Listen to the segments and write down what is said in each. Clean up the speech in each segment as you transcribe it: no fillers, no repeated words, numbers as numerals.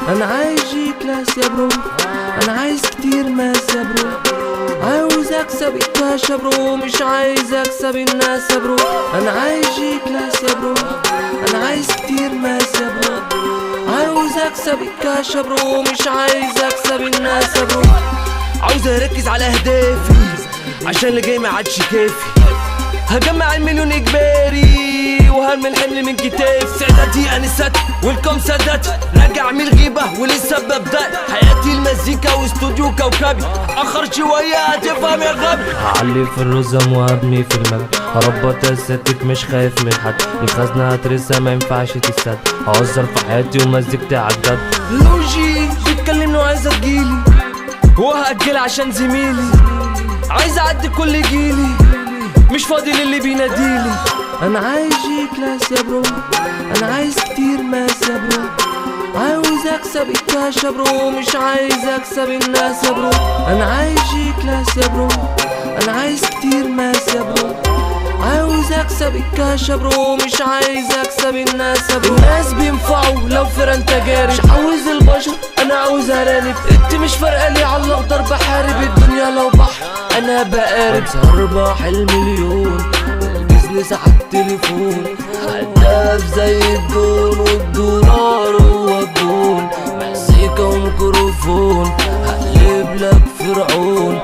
انا عايز جي كلاس يا برو، انا عايز كتير ماس يا برو، عاوز اكسب الكاش يا برو، مش عايز اكسب الناس يا برو. انا عايز جي كلاس يا برو، انا عايز كتير ماس يا برو، عاوز اكسب الكاش يا برو، مش عايز اكسب الناس يا برو. عاوز اركز على اهدافي عشان اللي جاي ما عادش كافي، هجمع المليون اجباري وهرمي الحمل من كتافي. سعادتي انسات والكم سادات، راجع من الغيبه ولسه ببدأ حياتي المزيكا واستوديو كوكبي، اخر شويه هتفهم يا غبي. هعلي في الرزم وابني في المجد، هربط الستك مش خايف من حد، الخزنه هترسها ما ينفعش تتسد، هوزر في حياتي ومزيكتي عالجد. لوجي بتكلمني وعايزه تجيلي وهأجل عشان زميلي، عايز اعدي كل جيلي مش فاضي للي بيناديلي. انا عايز جي كلاس يا برو، انا عايز كتير ماس يا برو، عاوز اكسب الكاش يا برو، مش عايز اكسب الناس يا برو. انا عايز جي كلاس يا برو، انا عايز كتير ماس يا برو، عاوز اكسب الكاش يا برو، مش عايز اكسب الناس يا برو. الناس بينفعوا لو فرن تجارب، مش عاوز البشر انا عاوز ارانب، انت مش فارقه لي على الاخضر، بحارب الدنيا لو بحر انا بقارب. ارباح المليون والبيزنس على التليفون، هداف زي الدون والدولار هو الدون، مزيكا وميكروفون هقلب لك فرعون،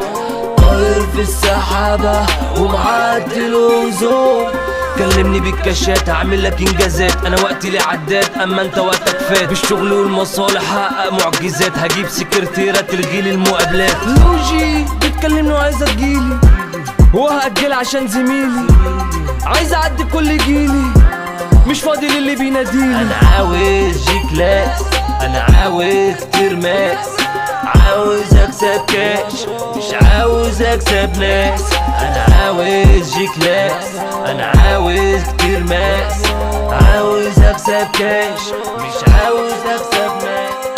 طاير في السحابة ومعدي الأوزون. كلمني بالكاشات هعمل لك انجازات، انا وقتي لي عداد اما انت وقتك فات، بالشغل والمصالح هحقق معجزات، هجيب سكرتيرة تلغيلي المقابلات. لوجي بتكلمني وعايزة تجيلي وهأجل عشان زميلي، عايز اعدي كل جيلي مش فاضي للي بيناديلي. انا عاوز جي كلاس، انا عاوز كتير ماس، عاوز اكسب كاش مش عاوز اكسب ناس. انا عاوز جي كلاس، انا عاوز كتير ماس، عاوز اكسب كاش مش عاوز اكسب ناس.